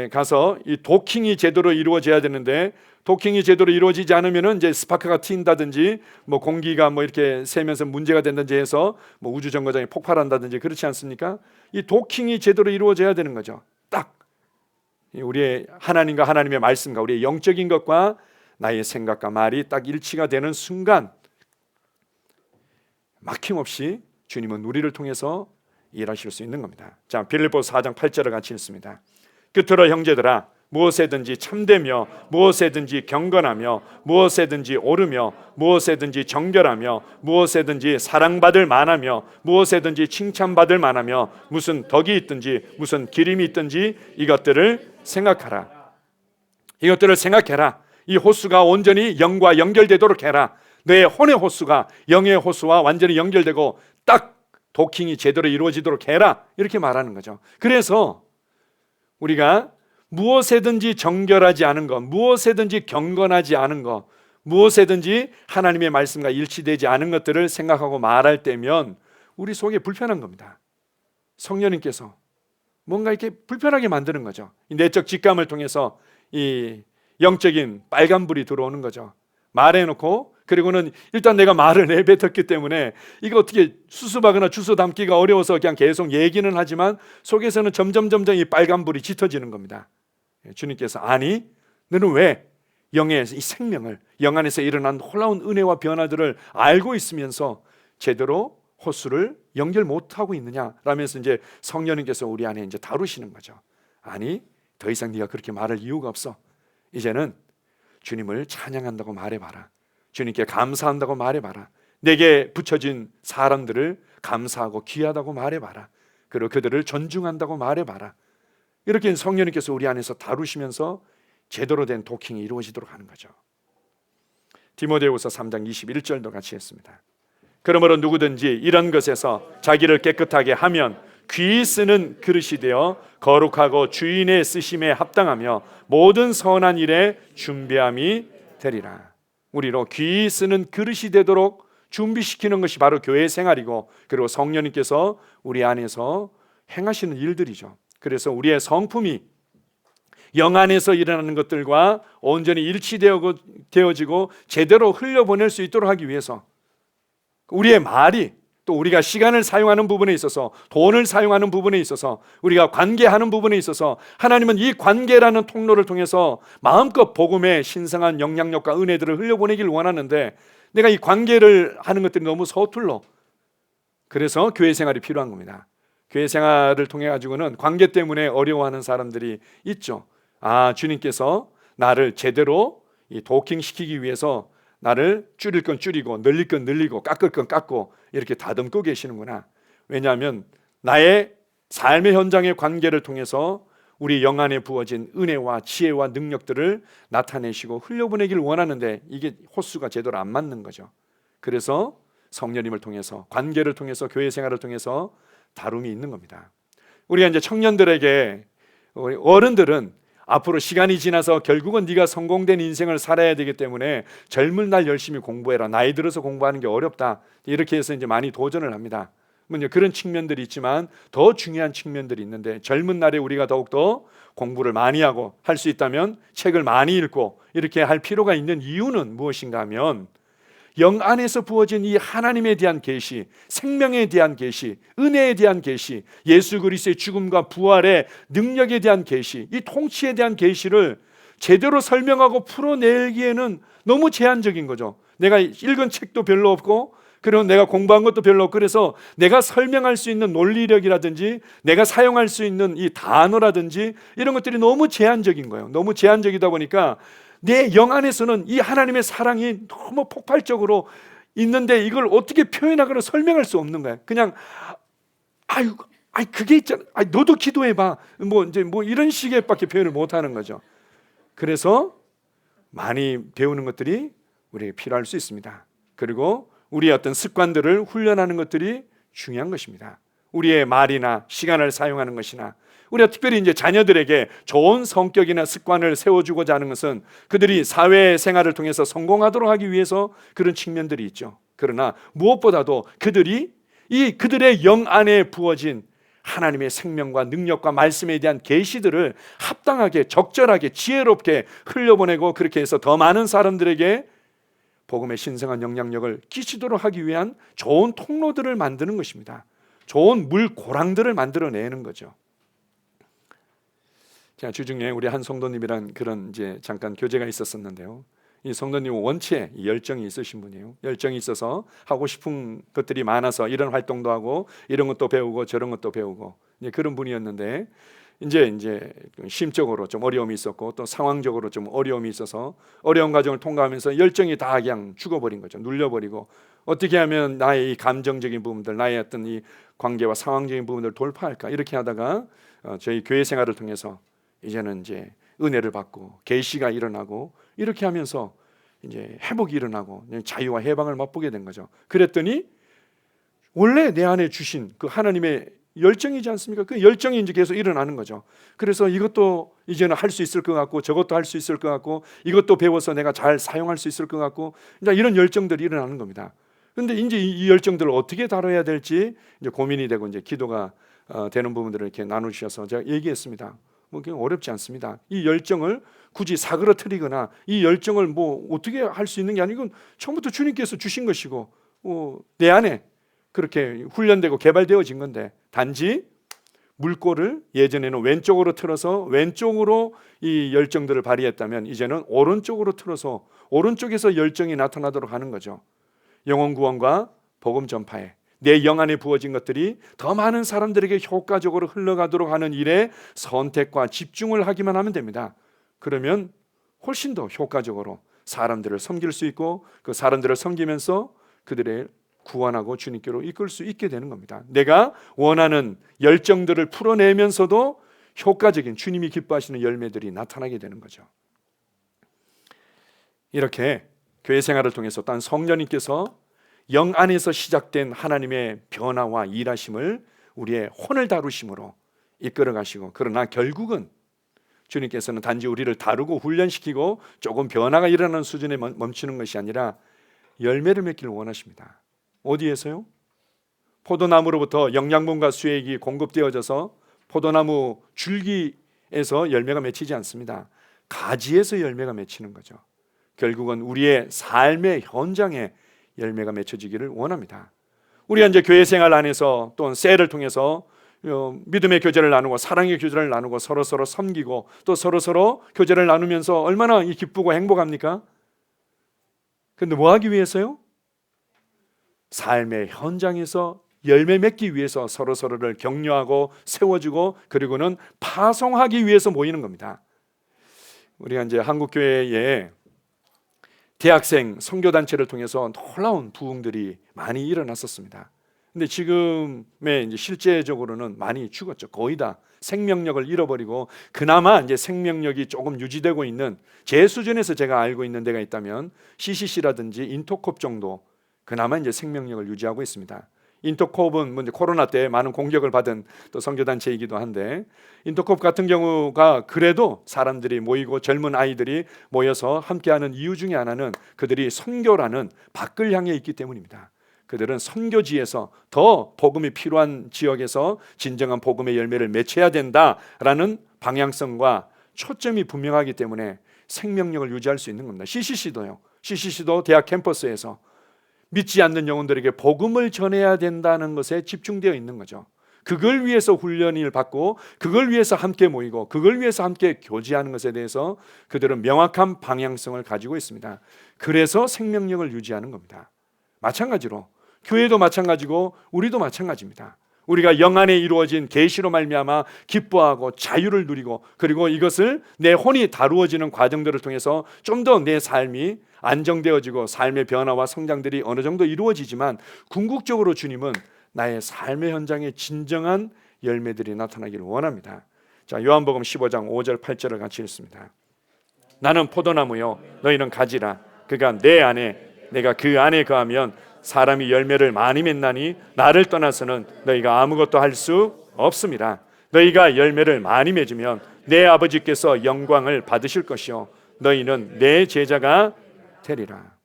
A: 가서 이 도킹이 제대로 이루어져야 되는데 도킹이 제대로 이루어지지 않으면은 이제 스파크가 튄다든지 뭐 공기가 뭐 이렇게 새면서 문제가 된다든지 해서 뭐 우주 정거장이 폭발한다든지 그렇지 않습니까? 이 도킹이 제대로 이루어져야 되는 거죠. 딱 우리의 하나님과 하나님의 말씀과 우리의 영적인 것과 나의 생각과 말이 딱 일치가 되는 순간 막힘없이 주님은 우리를 통해서 일하실 수 있는 겁니다. 자, 빌립보서 4장 8절을 같이 읽습니다. 끝으로 형제들아 무엇에든지 참되며 무엇에든지 경건하며 무엇에든지 옳으며 무엇에든지 정결하며 무엇에든지 사랑받을 만하며 무엇에든지 칭찬받을 만하며 무슨 덕이 있든지 무슨 기림이 있든지 이것들을 생각하라. 이것들을 생각해라. 이 호수가 온전히 영과 연결되도록 해라. 내 혼의 호수가 영의 호수와 완전히 연결되고 딱 도킹이 제대로 이루어지도록 해라. 이렇게 말하는 거죠. 그래서 우리가 무엇에든지 정결하지 않은 것, 무엇에든지 경건하지 않은 것, 무엇에든지 하나님의 말씀과 일치되지 않은 것들을 생각하고 말할 때면 우리 속에 불편한 겁니다. 성령님께서 뭔가 이렇게 불편하게 만드는 거죠. 이 내적 직감을 통해서 이 영적인 빨간불이 들어오는 거죠. 말해놓고 그리고는 일단 내가 말을 내뱉었기 때문에 이거 어떻게 수습하거나 주워 담기가 어려워서 그냥 계속 얘기는 하지만 속에서는 점점 이 빨간불이 짙어지는 겁니다. 주님께서 아니 너는 왜 영의 이 생명을 영 안에서 일어난 놀라운 은혜와 변화들을 알고 있으면서 제대로 호수를 연결 못하고 있느냐 라면서 이제 성령님께서 우리 안에 이제 다루시는 거죠. 아니 더 이상 네가 그렇게 말할 이유가 없어. 이제는 주님을 찬양한다고 말해봐라. 주님께 감사한다고 말해봐라. 내게 붙여진 사람들을 감사하고 귀하다고 말해봐라. 그리고 그들을 존중한다고 말해봐라. 이렇게 성령님께서 우리 안에서 다루시면서 제대로 된 도킹이 이루어지도록 하는 거죠. 디모데후서 3장 21절도 같이 했습니다. 그러므로 누구든지 이런 것에서 자기를 깨끗하게 하면 귀 쓰는 그릇이 되어 거룩하고 주인의 쓰심에 합당하며 모든 선한 일에 준비함이 되리라. 우리로 귀 쓰는 그릇이 되도록 준비시키는 것이 바로 교회 생활이고 그리고 성령님께서 우리 안에서 행하시는 일들이죠. 그래서 우리의 성품이 영 안에서 일어나는 것들과 온전히 일치되어지고 제대로 흘려보낼 수 있도록 하기 위해서 우리의 말이 또 우리가 시간을 사용하는 부분에 있어서 돈을 사용하는 부분에 있어서 우리가 관계하는 부분에 있어서 하나님은 이 관계라는 통로를 통해서 마음껏 복음의 신성한 영향력과 은혜들을 흘려보내기를 원하는데 내가 이 관계를 하는 것들이 너무 서툴러. 그래서 교회 생활이 필요한 겁니다. 교회 생활을 통해 가지고는 관계 때문에 어려워하는 사람들이 있죠. 아, 주님께서 나를 제대로 이 도킹시키기 위해서 나를 줄일 건 줄이고 늘릴 건 늘리고 깎을 건 깎고 이렇게 다듬고 계시는구나. 왜냐하면 나의 삶의 현장의 관계를 통해서 우리 영 안에 부어진 은혜와 지혜와 능력들을 나타내시고 흘려보내기를 원하는데 이게 호수가 제대로 안 맞는 거죠. 그래서 성령님을 통해서 관계를 통해서 교회 생활을 통해서 다름이 있는 겁니다. 우리가 이제 청년들에게 어른들은 앞으로 시간이 지나서 결국은 네가 성공된 인생을 살아야 되기 때문에 젊은 날 열심히 공부해라. 나이 들어서 공부하는 게 어렵다. 이렇게 해서 이제 많이 도전을 합니다. 그런 측면들이 있지만 더 중요한 측면들이 있는데, 젊은 날에 우리가 더욱더 공부를 많이 하고 할 수 있다면 책을 많이 읽고 이렇게 할 필요가 있는 이유는 무엇인가 하면, 영 안에서 부어진 이 하나님에 대한 계시, 생명에 대한 계시, 은혜에 대한 계시, 예수 그리스도의 죽음과 부활의 능력에 대한 계시, 이 통치에 대한 계시를 제대로 설명하고 풀어내기에는 너무 제한적인 거죠. 내가 읽은 책도 별로 없고, 그리고 내가 공부한 것도 별로 없고, 그래서 내가 설명할 수 있는 논리력이라든지 내가 사용할 수 있는 이 단어라든지 이런 것들이 너무 제한적인 거예요. 너무 제한적이다 보니까 내 영 안에서는 이 하나님의 사랑이 너무 폭발적으로 있는데 이걸 어떻게 표현하거나 설명할 수 없는 거예요. 그냥 그게 있잖아. 너도 기도해봐. 뭐 이런 식의밖에 표현을 못 하는 거죠. 그래서 많이 배우는 것들이 우리에게 필요할 수 있습니다. 그리고 우리의 어떤 습관들을 훈련하는 것들이 중요한 것입니다. 우리의 말이나 시간을 사용하는 것이나, 우리가 특별히 이제 자녀들에게 좋은 성격이나 습관을 세워주고자 하는 것은 그들이 사회생활을 통해서 성공하도록 하기 위해서 그런 측면들이 있죠. 그러나 무엇보다도 그들이 그들의 영 안에 부어진 하나님의 생명과 능력과 말씀에 대한 계시들을 합당하게, 적절하게, 지혜롭게 흘려보내고, 그렇게 해서 더 많은 사람들에게 복음의 신성한 영향력을 끼치도록 하기 위한 좋은 통로들을 만드는 것입니다. 좋은 물고랑들을 만들어내는 거죠. 자, 주중에 우리 한 성도님이랑 그런 이제 잠깐 교제가 있었었는데요. 이 성도님은 원체 열정이 있으신 분이에요. 열정이 있어서 하고 싶은 것들이 많아서 이런 활동도 하고 이런 것도 배우고 저런 것도 배우고 이제 그런 분이었는데, 이제 심적으로 좀 어려움이 있었고 또 상황적으로 좀 어려움이 있어서 어려운 과정을 통과하면서 열정이 다 그냥 죽어버린 거죠. 눌려버리고, 어떻게 하면 나의 이 감정적인 부분들, 나의 어떤 이 관계와 상황적인 부분을 돌파할까, 이렇게 하다가 저희 교회 생활을 통해서 이제는 이제 은혜를 받고 계시가 일어나고, 이렇게 하면서 이제 회복이 일어나고 자유와 해방을 맛보게 된 거죠. 그랬더니 원래 내 안에 주신 그 하나님의 열정이지 않습니까? 그 열정이 이제 계속 일어나는 거죠. 그래서 이것도 이제는 할 수 있을 것 같고 저것도 할 수 있을 것 같고 이것도 배워서 내가 잘 사용할 수 있을 것 같고, 이제 이런 열정들이 일어나는 겁니다. 그런데 이제 이 열정들을 어떻게 다뤄야 될지 이제 고민이 되고, 이제 기도가 되는 부분들을 이렇게 나누셔서 제가 얘기했습니다. 그냥 어렵지 않습니다. 이 열정을 굳이 사그러뜨리거나 이 열정을 어떻게 할 수 있는 게 아니고, 처음부터 주님께서 주신 것이고 내 안에 그렇게 훈련되고 개발되어진 건데, 단지 물꼬를 예전에는 왼쪽으로 틀어서 왼쪽으로 이 열정들을 발휘했다면 이제는 오른쪽으로 틀어서 오른쪽에서 열정이 나타나도록 하는 거죠. 영혼 구원과 복음 전파에 내 영 안에 부어진 것들이 더 많은 사람들에게 효과적으로 흘러가도록 하는 일에 선택과 집중을 하기만 하면 됩니다. 그러면 훨씬 더 효과적으로 사람들을 섬길 수 있고, 그 사람들을 섬기면서 그들의 구원하고 주님께로 이끌 수 있게 되는 겁니다. 내가 원하는 열정들을 풀어내면서도 효과적인 주님이 기뻐하시는 열매들이 나타나게 되는 거죠. 이렇게 교회 생활을 통해서 또한 성령님께서 영 안에서 시작된 하나님의 변화와 일하심을 우리의 혼을 다루심으로 이끌어 가시고, 그러나 결국은 주님께서는 단지 우리를 다루고 훈련시키고 조금 변화가 일어나는 수준에 멈추는 것이 아니라 열매를 맺기를 원하십니다. 어디에서요? 포도나무로부터 영양분과 수액이 공급되어져서 포도나무 줄기에서 열매가 맺히지 않습니다. 가지에서 열매가 맺히는 거죠. 결국은 우리의 삶의 현장에 열매가 맺혀지기를 원합니다. 우리가 이제 교회 생활 안에서 또는 셀을 통해서 믿음의 교제를 나누고 사랑의 교제를 나누고 서로서로 섬기고 또 서로서로 교제를 나누면서 얼마나 기쁘고 행복합니까? 그런데 뭐 하기 위해서요? 삶의 현장에서 열매 맺기 위해서 서로서로를 격려하고 세워주고, 그리고는 파송하기 위해서 모이는 겁니다. 우리가 이제 한국교회에 대학생 선교단체를 통해서 놀라운 부흥들이 많이 일어났었습니다. 근데 지금의 이제 실제적으로는 많이 죽었죠. 거의 다 생명력을 잃어버리고, 그나마 이제 생명력이 조금 유지되고 있는, 제 수준에서 제가 알고 있는 데가 있다면 CCC라든지 인터콥 정도 그나마 이제 생명력을 유지하고 있습니다. 인터콥은 먼저 코로나 때 많은 공격을 받은 또 선교단체이기도 한데, 인터콥 같은 경우가 그래도 사람들이 모이고 젊은 아이들이 모여서 함께하는 이유 중에 하나는 그들이 선교라는 밖을 향해 있기 때문입니다. 그들은 선교지에서 더 복음이 필요한 지역에서 진정한 복음의 열매를 맺혀야 된다라는 방향성과 초점이 분명하기 때문에 생명력을 유지할 수 있는 겁니다. CCC도 대학 캠퍼스에서 믿지 않는 영혼들에게 복음을 전해야 된다는 것에 집중되어 있는 거죠. 그걸 위해서 훈련을 받고 그걸 위해서 함께 모이고 그걸 위해서 함께 교제하는 것에 대해서 그들은 명확한 방향성을 가지고 있습니다. 그래서 생명력을 유지하는 겁니다. 마찬가지로 교회도 마찬가지고 우리도 마찬가지입니다. 우리가 영 안에 이루어진 계시로 말미암아 기뻐하고 자유를 누리고, 그리고 이것을 내 혼이 다루어지는 과정들을 통해서 좀 더 내 삶이 안정되어지고 삶의 변화와 성장들이 어느 정도 이루어지지만, 궁극적으로 주님은 나의 삶의 현장에 진정한 열매들이 나타나기를 원합니다. 자, 요한복음 15장 5절 8절을 같이 읽습니다. 나는 포도나무요 너희는 가지라. 그가 내 안에 내가 그 안에 거하면 사람이 열매를 많이 맺나니 나를 떠나서는 너희가 아무것도 할 수 없습니다. 너희가 열매를 많이 맺으면 내 아버지께서 영광을 받으실 것이요 너희는 내 제자가 되리라.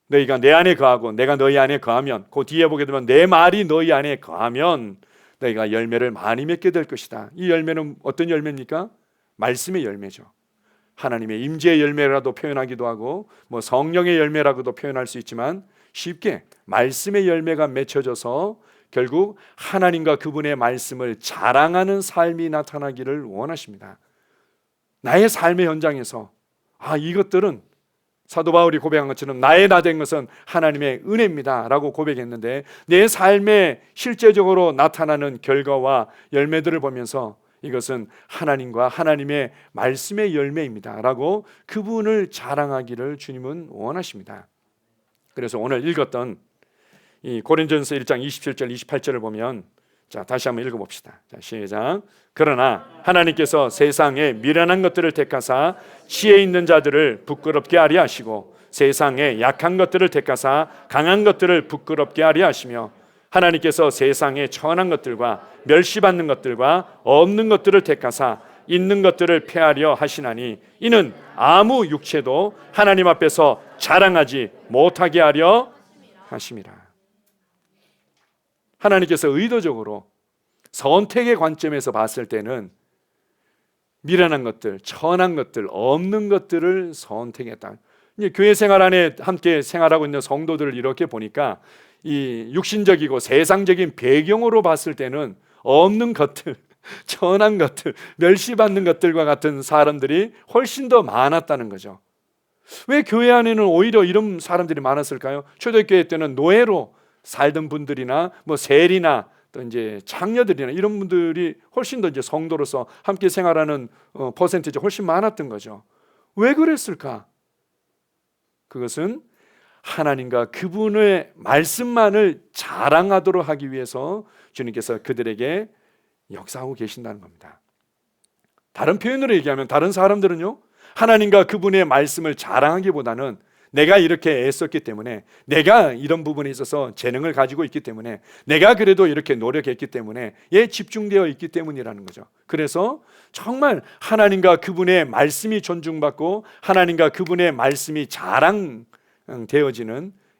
A: 너희가 내 안에 거하고 내가 너희 안에 거하면, 그 뒤에 보게 되면 내 말이 너희 안에 거하면 너희가 열매를 많이 맺게 될 것이다. 이 열매는 어떤 열매입니까? 말씀의 열매죠. 하나님의 임재의 열매라도 표현하기도 하고 뭐 성령의 열매라고도 표현할 수 있지만, 쉽게 말씀의 열매가 맺혀져서 결국 하나님과 그분의 말씀을 자랑하는 삶이 나타나기를 원하십니다. 나의 삶의 현장에서 이것들은 사도 바울이 고백한 것처럼 나의 나 된 것은 하나님의 은혜입니다 라고 고백했는데, 내 삶에 실제적으로 나타나는 결과와 열매들을 보면서 이것은 하나님과 하나님의 말씀의 열매입니다 라고 그분을 자랑하기를 주님은 원하십니다. 그래서 오늘 읽었던 이 고린도전서 1장 27절 28절을 보면, 자, 다시 한번 읽어봅시다. 자, 시작. 그러나 하나님께서 세상에 미련한 것들을 택하사 지혜 있는 자들을 부끄럽게 하려 하시고, 세상에 약한 것들을 택하사 강한 것들을 부끄럽게 하려 하시며, 하나님께서 세상에 천한 것들과 멸시받는 것들과 없는 것들을 택하사 있는 것들을 폐하려 하시나니, 이는 아무 육체도 하나님 앞에서 자랑하지 못하게 하려 하심이라. 하나님께서 의도적으로 선택의 관점에서 봤을 때는 미련한 것들, 천한 것들, 없는 것들을 선택했다. 이제 교회 생활 안에 함께 생활하고 있는 성도들을 이렇게 보니까 이 육신적이고 세상적인 배경으로 봤을 때는 없는 것들, 천한 것들, 멸시받는 것들과 같은 사람들이 훨씬 더 많았다는 거죠. 왜 교회 안에는 오히려 이런 사람들이 많았을까요? 초대교회 때는 노예로 살던 분들이나 뭐 세리나 또 이제 장녀들이나 이런 분들이 훨씬 더 이제 성도로서 함께 생활하는 퍼센티지가 훨씬 많았던 거죠. 왜 그랬을까? 그것은 하나님과 그분의 말씀만을 자랑하도록 하기 위해서 주님께서 그들에게 역사하고 계신다는 겁니다. 다른 표현으로 얘기하면, 다른 사람들은요, 하나님과 그분의 말씀을 자랑하기보다는 내가 이렇게 애썼기 때문에, 내가 이런 부분에 있어서 재능을 가지고 있기 때문에, 내가 그래도 이렇게 노력했기 때문에 집중되어 있기 때문이라는 거죠. 그래서 정말 하나님과 그분의 말씀이 존중받고 하나님과 그분의 말씀이 자랑되어지는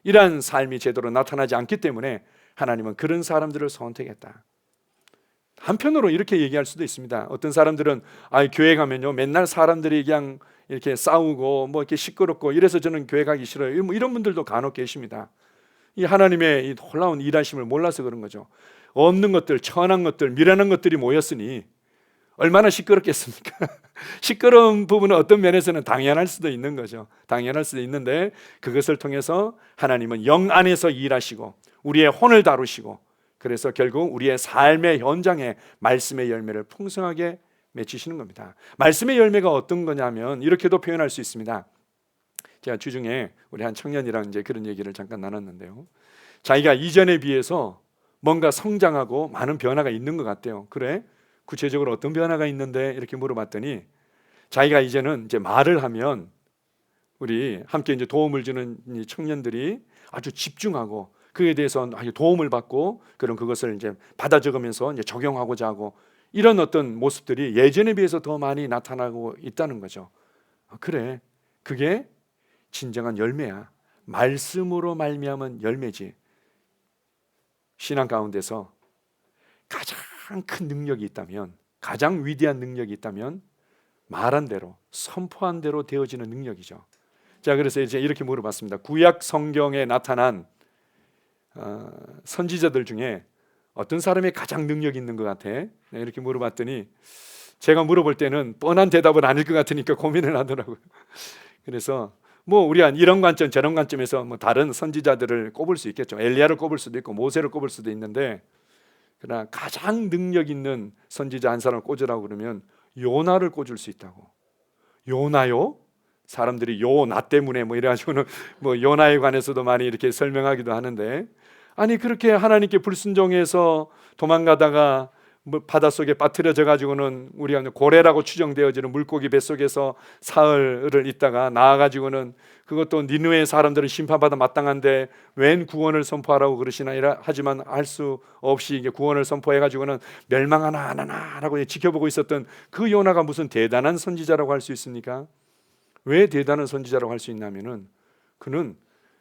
A: 이러한 삶이 제대로 나타나지 않기 때문에 하나님은 그런 사람들을 선택했다. 한편으로 이렇게 얘기할 수도 있습니다. 어떤 사람들은 교회 가면요 맨날 사람들이 그냥 이렇게 싸우고 뭐 이렇게 시끄럽고 이래서 저는 교회 가기 싫어요, 이런 분들도 간혹 계십니다. 이 하나님의 이 놀라운 일하심을 몰라서 그런 거죠. 없는 것들, 천한 것들, 미련한 것들이 모였으니 얼마나 시끄럽겠습니까? 시끄러운 부분은 어떤 면에서는 당연할 수도 있는 거죠. 당연할 수도 있는데, 그것을 통해서 하나님은 영 안에서 일하시고 우리의 혼을 다루시고, 그래서 결국 우리의 삶의 현장에 말씀의 열매를 풍성하게 맺히시는 겁니다. 말씀의 열매가 어떤 거냐면 이렇게도 표현할 수 있습니다. 제가 주중에 우리 한 청년이랑 이제 그런 얘기를 잠깐 나눴는데요, 자기가 이전에 비해서 뭔가 성장하고 많은 변화가 있는 것 같대요. 그래? 구체적으로 어떤 변화가 있는데? 이렇게 물어봤더니, 자기가 이제는 이제 말을 하면 우리 함께 이제 도움을 주는 이 청년들이 아주 집중하고 그에 대해서 도움을 받고 그런 그것을 이제 받아 적으면서 이제 적용하고자 하고 이런 어떤 모습들이 예전에 비해서 더 많이 나타나고 있다는 거죠. 그래, 그게 진정한 열매야. 말씀으로 말미암은 열매지. 신앙 가운데서 가장 큰 능력이 있다면, 가장 위대한 능력이 있다면 말한 대로, 선포한 대로 되어지는 능력이죠. 자, 그래서 이제 이렇게 물어봤습니다. 구약 성경에 나타난 선지자들 중에 어떤 사람이 가장 능력 있는 것 같아? 네, 이렇게 물어봤더니 제가 물어볼 때는 뻔한 대답은 아닐 것 같으니까 고민을 하더라고요. 그래서 뭐 우리가 이런 관점 저런 관점에서 뭐 다른 선지자들을 꼽을 수 있겠죠. 엘리야를 꼽을 수도 있고 모세를 꼽을 수도 있는데, 그러나 가장 능력 있는 선지자 한 사람을 꽂으라고 그러면 요나를 꽂을 수 있다고. 요나요? 사람들이 요나 때문에 뭐 이래가지고는 뭐 요나에 관해서도 많이 이렇게 설명하기도 하는데, 아니 그렇게 하나님께 불순종해서 도망가다가 뭐 바닷속에 빠뜨려져 가지고는 우리가 고래라고 추정되어지는 물고기 뱃속에서 사흘을 있다가 나와가지고는 그것도 니느웨 사람들은 심판받아 마땅한데 웬 구원을 선포하라고 그러시나 하지만 할 수 없이 이게 구원을 선포해가지고는 멸망하나 안 하나라고 지켜보고 있었던 그 요나가 무슨 대단한 선지자라고 할 수 있습니까? 왜 대단한 선지자라고 할 수 있냐면은 그는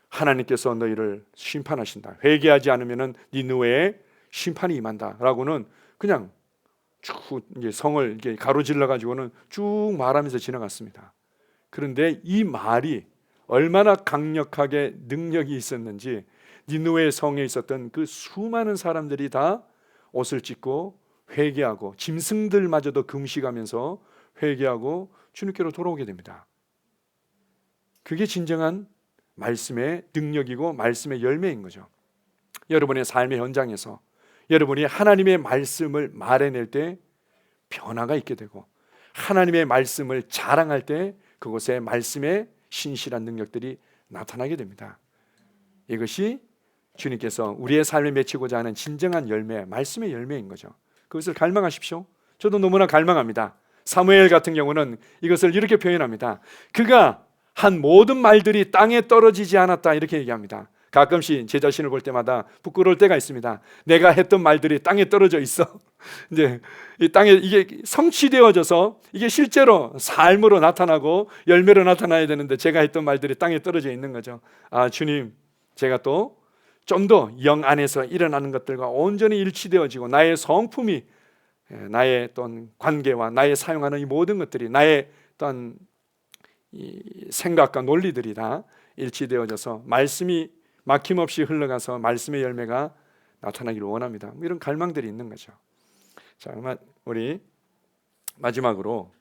A: 하나님께서 너희를 심판하신다, 회개하지 않으면은 니느웨에 심판이 임한다라고는 그냥 쭉 이제 성을 이렇게 가로질러 가지고는 쭉 말하면서 지나갔습니다. 그런데 이 말이 얼마나 강력하게 능력이 있었는지 니느웨 성에 있었던 그 수많은 사람들이 다 옷을 찢고 회개하고 짐승들마저도 금식하면서 회개하고 주님께로 돌아오게 됩니다. 그게 진정한 말씀의 능력이고 말씀의 열매인 거죠. 여러분의 삶의 현장에서 여러분이 하나님의 말씀을 말해낼 때 변화가 있게 되고, 하나님의 말씀을 자랑할 때 그곳에 말씀의 신실한 능력들이 나타나게 됩니다. 이것이 주님께서 우리의 삶에 맺히고자 하는 진정한 열매, 말씀의 열매인 거죠. 그것을 갈망하십시오. 저도 너무나 갈망합니다. 사무엘 같은 경우는 이것을 이렇게 표현합니다. 그가 한 모든 말들이 땅에 떨어지지 않았다, 이렇게 얘기합니다. 가끔씩 제 자신을 볼 때마다 부끄러울 때가 있습니다. 내가 했던 말들이 땅에 떨어져 있어. 이제 이 땅에 이게 성취되어져서 이게 실제로 삶으로 나타나고 열매로 나타나야 되는데 제가 했던 말들이 땅에 떨어져 있는 거죠. 아, 주님, 제가 또 좀 더 영 안에서 일어나는 것들과 온전히 일치되어지고 나의 성품이, 나의 어떤 관계와 나의 사용하는 이 모든 것들이, 나의 어떤 이 생각과 논리들이 다 일치되어져서 말씀이 막힘없이 흘러가서 말씀의 열매가 나타나기를 원합니다. 이런 갈망들이 있는 거죠. 자, 우리 마지막으로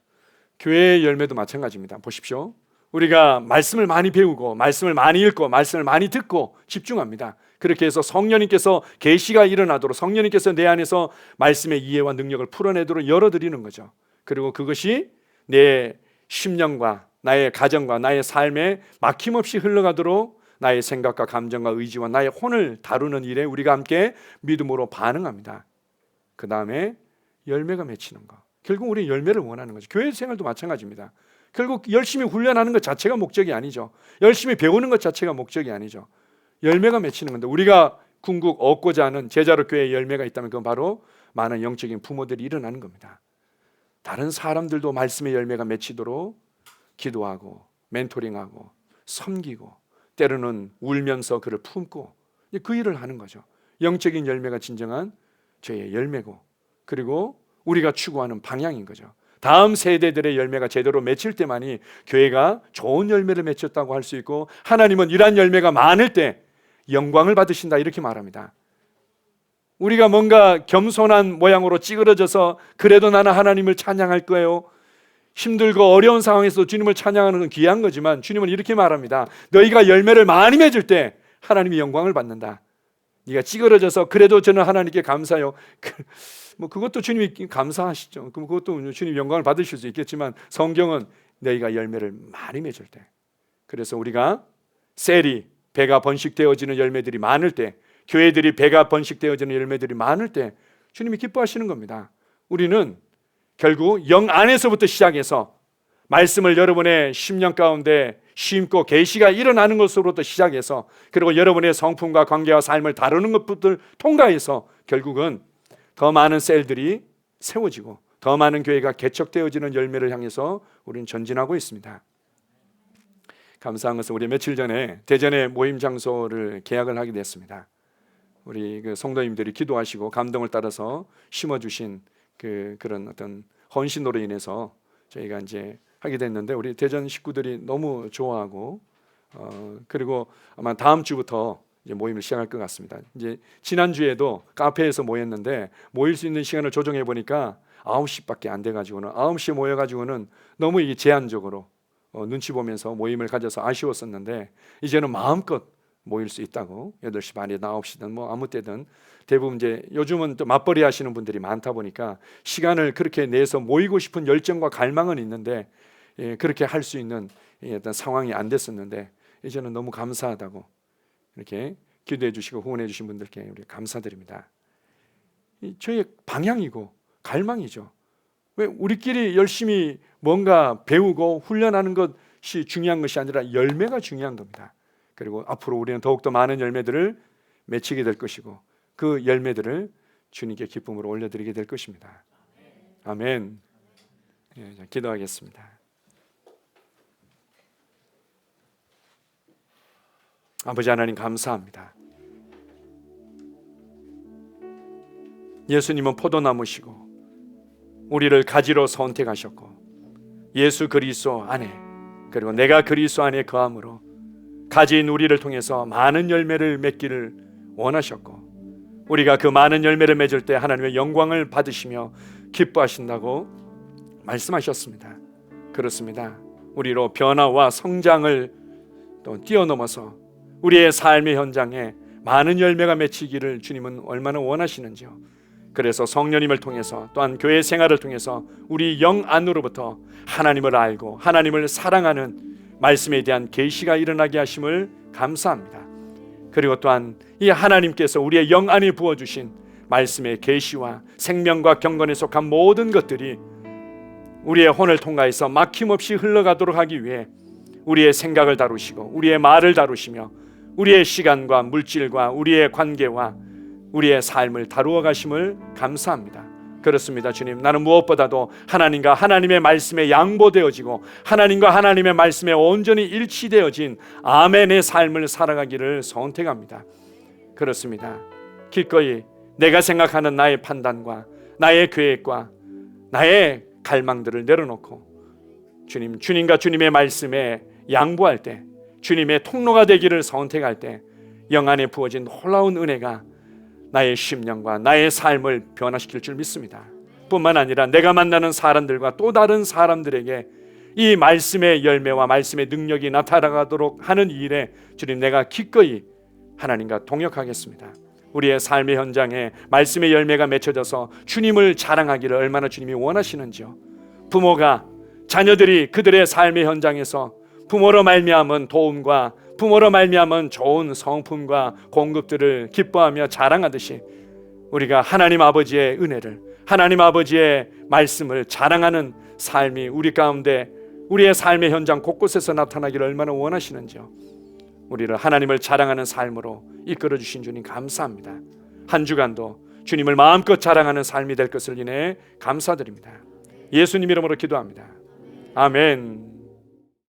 A: 교회의 열매도 마찬가지입니다. 보십시오. 우리가 말씀을 많이 배우고 말씀을 많이 읽고 말씀을 많이 듣고 집중합니다. 그렇게 해서 성령님께서 계시가 일어나도록, 성령님께서 내 안에서 말씀의 이해와 능력을 풀어내도록 열어드리는 거죠. 그리고 그것이 내 심령과 나의 가정과 나의 삶에 막힘없이 흘러가도록 나의 생각과 감정과 의지와 나의 혼을 다루는 일에 우리가 함께 믿음으로 반응합니다. 그 다음에 열매가 맺히는 거. 결국 우리 열매를 원하는 거죠. 교회 생활도 마찬가지입니다. 결국 열심히 훈련하는 것 자체가 목적이 아니죠. 열심히 배우는 것 자체가 목적이 아니죠. 열매가 맺히는 건데, 우리가 궁극 얻고자 하는 제자로 교회의 열매가 있다면 그건 바로 많은 영적인 부모들이 일어나는 겁니다. 다른 사람들도 말씀의 열매가 맺히도록 기도하고 멘토링하고 섬기고 때로는 울면서 그를 품고 그 일을 하는 거죠. 영적인 열매가 진정한 죄의 열매고, 그리고 우리가 추구하는 방향인 거죠. 다음 세대들의 열매가 제대로 맺힐 때만이 교회가 좋은 열매를 맺혔다고 할 수 있고, 하나님은 이러한 열매가 많을 때 영광을 받으신다, 이렇게 말합니다. 우리가 뭔가 겸손한 모양으로 찌그러져서 그래도 나는 하나님을 찬양할 거예요, 힘들고 어려운 상황에서도 주님을 찬양하는 건 귀한 거지만 주님은 이렇게 말합니다. 너희가 열매를 많이 맺을 때 하나님이 영광을 받는다. 네가 찌그러져서 그래도 저는 하나님께 감사해요. 뭐 그것도 주님이 감사하시죠. 그럼 그것도 주님 영광을 받으실 수 있겠지만, 성경은 너희가 열매를 많이 맺을 때, 그래서 우리가 셀이 배가 번식되어지는 열매들이 많을 때, 교회들이 배가 번식되어지는 열매들이 많을 때 주님이 기뻐하시는 겁니다. 우리는 결국 영 안에서부터 시작해서 말씀을 여러분의 심령 가운데 심고 계시가 일어나는 것으로부터 시작해서 그리고 여러분의 성품과 관계와 삶을 다루는 것부터 통과해서 결국은 더 많은 셀들이 세워지고 더 많은 교회가 개척되어지는 열매를 향해서 우리는 전진하고 있습니다. 감사한 것은 우리 며칠 전에 대전의 모임 장소를 계약을 하게 됐습니다. 우리 그 성도님들이 기도하시고 감동을 따라서 심어주신 그런 어떤 헌신으로 인해서 저희가 이제 하게 됐는데 우리 대전 식구들이 너무 좋아하고 그리고 아마 다음 주부터 이제 모임을 시작할 것 같습니다. 이제 지난주에도 카페에서 모였는데 모일 수 있는 시간을 조정해 보니까 9시밖에 안 돼가지고는 9시에 모여가지고는 너무 이게 제한적으로 눈치 보면서 모임을 가져서 아쉬웠었는데 이제는 마음껏 모일 수 있다고 8시 반이든 9시든 뭐 아무 때든 대부분 이제 요즘은 또 맞벌이 하시는 분들이 많다 보니까 시간을 그렇게 내서 모이고 싶은 열정과 갈망은 있는데 그렇게 할 수 있는 어떤 상황이 안 됐었는데 이제는 너무 감사하다고 이렇게 기도해 주시고 후원해 주신 분들께 우리 감사드립니다. 저희의 방향이고 갈망이죠. 왜 우리끼리 열심히 뭔가 배우고 훈련하는 것이 중요한 것이 아니라 열매가 중요한 겁니다. 그리고 앞으로 우리는 더욱더 많은 열매들을 맺히게 될 것이고 그 열매들을 주님께 기쁨으로 올려드리게 될 것입니다. 아멘. 기도하겠습니다. 아버지 하나님 감사합니다. 예수님은 포도나무시고 우리를 가지로 선택하셨고 예수 그리스도 안에 그리고 내가 그리스도 안에 거함으로 가진 우리를 통해서 많은 열매를 맺기를 원하셨고 우리가 그 많은 열매를 맺을 때 하나님의 영광을 받으시며 기뻐하신다고 말씀하셨습니다. 그렇습니다. 우리로 변화와 성장을 또 뛰어넘어서 우리의 삶의 현장에 많은 열매가 맺히기를 주님은 얼마나 원하시는지요. 그래서 성령님을 통해서 또한 교회 생활을 통해서 우리 영 안으로부터 하나님을 알고 하나님을 사랑하는 말씀에 대한 계시가 일어나게 하심을 감사합니다. 그리고 또한 이 하나님께서 우리의 영 안에 부어주신 말씀의 계시와 생명과 경건에 속한 모든 것들이 우리의 혼을 통과해서 막힘없이 흘러가도록 하기 위해 우리의 생각을 다루시고 우리의 말을 다루시며 우리의 시간과 물질과 우리의 관계와 우리의 삶을 다루어 가심을 감사합니다. 그렇습니다. 주님, 나는 무엇보다도 하나님과 하나님의 말씀에 양보되어지고 하나님과 하나님의 말씀에 온전히 일치되어진 아멘의 삶을 살아가기를 선택합니다. 그렇습니다. 기꺼이 내가 생각하는 나의 판단과 나의 계획과 나의 갈망들을 내려놓고 주님과 주님의 말씀에 양보할 때 주님의 통로가 되기를 선택할 때 영 안에 부어진 놀라운 은혜가 나의 심령과 나의 삶을 변화시킬 줄 믿습니다. 뿐만 아니라 내가 만나는 사람들과 또 다른 사람들에게 이 말씀의 열매와 말씀의 능력이 나타나가도록 하는 일에 주님 내가 기꺼이 하나님과 동역하겠습니다. 우리의 삶의 현장에 말씀의 열매가 맺혀져서 주님을 자랑하기를 얼마나 주님이 원하시는지요. 부모가 자녀들이 그들의 삶의 현장에서 부모로 말미암은 도움과 부모로 말미암은 좋은 성품과 공급들을 기뻐하며 자랑하듯이 우리가 하나님 아버지의 은혜를 하나님 아버지의 말씀을 자랑하는 삶이 우리 가운데 우리의 삶의 현장 곳곳에서 나타나기를 얼마나 원하시는지요. 우리를 하나님을 자랑하는 삶으로 이끌어 주신 주님 감사합니다. 한 주간도 주님을 마음껏 자랑하는 삶이 될 것을 인해 감사드립니다. 예수님 이름으로 기도합니다. 아멘.